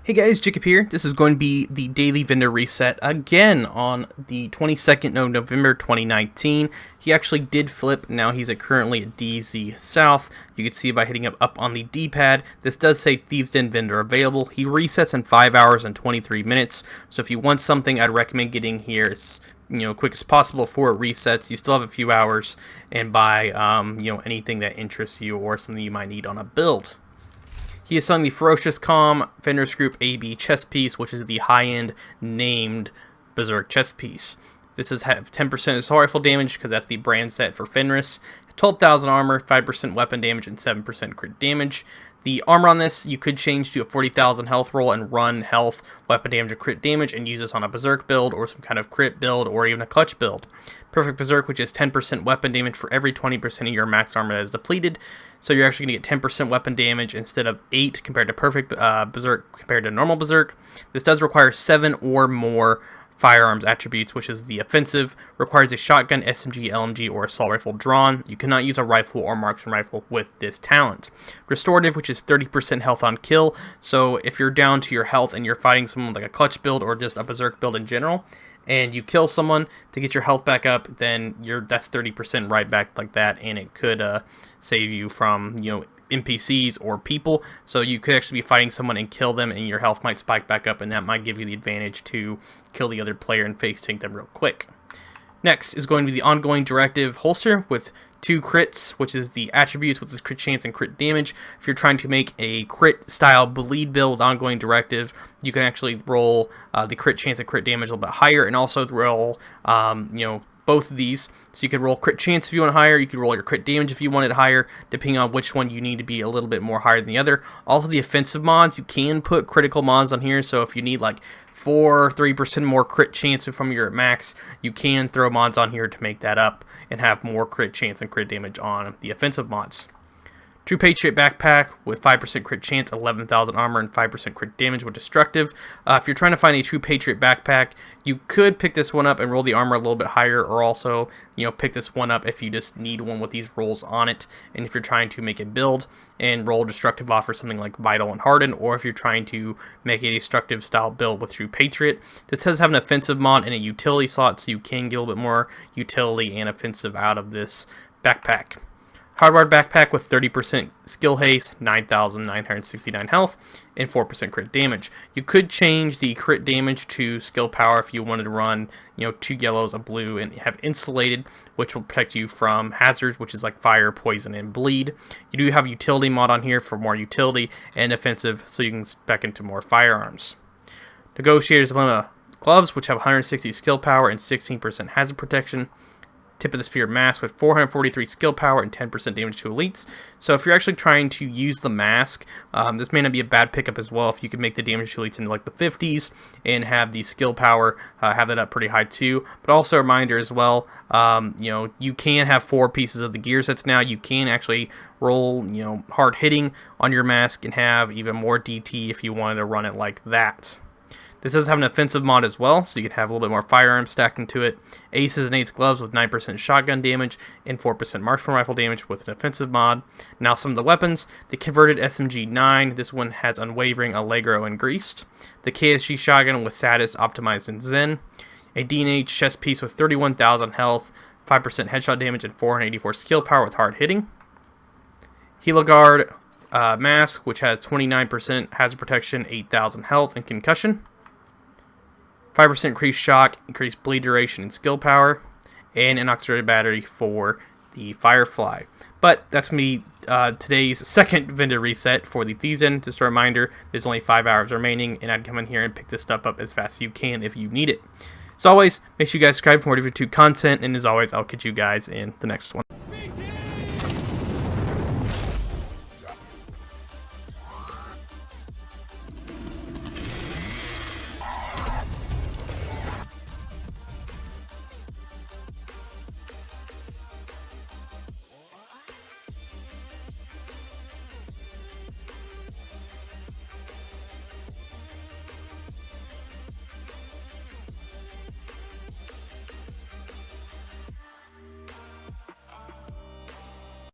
Hey guys, Jacob here. This is going to be the daily vendor reset again on the 22nd of November 2019. He actually did flip. Now he's currently at DZ South. You can see by hitting up on the D-pad. This does say Thieves Den vendor available. He resets in 5 hours and 23 minutes. So if you want something, I'd recommend getting here as quick as possible before it resets. You still have a few hours and buy anything that interests you or something you might need on a build. He is selling the Ferocious Calm Vendors Group AB chest piece, which is the high-end named Berserk chest piece. This has 10% assault rifle damage because that's the brand set for Fenris. 12,000 armor, 5% weapon damage, and 7% crit damage. The armor on this, you could change to a 40,000 health roll and run health, weapon damage, and crit damage, and use this on a Berserk build or some kind of crit build or even a clutch build. Perfect Berserk, which is 10% weapon damage for every 20% of your max armor that is depleted. So you're actually going to get 10% weapon damage instead of 8 compared to Perfect Berserk compared to normal Berserk. This does require 7 or more firearms attributes, which is the offensive, requires a shotgun, SMG, LMG, or assault rifle drawn. You cannot use a rifle or marksman rifle with this talent. Restorative, which is 30% health on kill, so if you're down to your health and you're fighting someone like a clutch build or just a berserk build in general, and you kill someone to get your health back up, then that's 30% right back like that, and it could save you from NPCs or people, so you could actually be fighting someone and kill them and your health might spike back up, and that might give you the advantage to kill the other player and face tank them real quick. Next is going to be the Ongoing Directive holster with 2 crits, which is the attributes with the crit chance and crit damage. If you're trying to make a crit style bleed build with Ongoing Directive, you can actually roll the crit chance and crit damage a little bit higher, and also roll both of these. So you could roll crit chance if you want higher, you could roll your crit damage if you want it higher, depending on which one you need to be a little bit more higher than the other. Also the offensive mods, you can put critical mods on here, so if you need like 3% more crit chance from your max, you can throw mods on here to make that up and have more crit chance and crit damage on the offensive mods. True Patriot Backpack with 5% crit chance, 11,000 armor, and 5% crit damage with Destructive. If you're trying to find a True Patriot Backpack, you could pick this one up and roll the armor a little bit higher, or also, pick this one up if you just need one with these rolls on it, and if you're trying to make a build and roll Destructive off for something like Vital and Harden, or if you're trying to make a Destructive style build with True Patriot. This does have an offensive mod and a utility slot, so you can get a little bit more utility and offensive out of this backpack. Hardwired Backpack with 30% skill haste, 9,969 health, and 4% crit damage. You could change the crit damage to skill power if you wanted to run, 2 yellows, a blue, and have insulated, which will protect you from hazards, which is like fire, poison, and bleed. You do have utility mod on here for more utility and offensive, so you can spec into more firearms. Negotiator's Dilemma gloves, which have 160 skill power and 16% hazard protection. Tip of the Sphere mask with 443 skill power and 10% damage to elites. So if you're actually trying to use the mask, this may not be a bad pickup as well if you can make the damage to elites into like the 50s and have the skill power, have that up pretty high too. But also a reminder as well, you can have 4 pieces of the gear sets now. You can actually roll, hard hitting on your mask and have even more DT if you wanted to run it like that. This does have an offensive mod as well, so you can have a little bit more firearms stacked into it. Aces and Eights gloves with 9% shotgun damage and 4% marksman rifle damage with an offensive mod. Now some of the weapons. The converted SMG-9, this one has Unwavering, Allegro, and Greased. The KSG shotgun with Sadist, Optimized, and Zen. A D&H chest piece with 31,000 health, 5% headshot damage, and 484 skill power with hard hitting. Heliguard mask, which has 29% hazard protection, 8,000 health, and concussion. 5% increased shock, increased bleed duration and skill power, and an auxiliary battery for the Firefly. But that's going to be today's second vendor reset for the Thieves Den. Just a reminder, there's only 5 hours remaining, and I'd come in here and pick this stuff up as fast as you can if you need it. As always, make sure you guys subscribe for more Division 2 content, and as always, I'll catch you guys in the next one.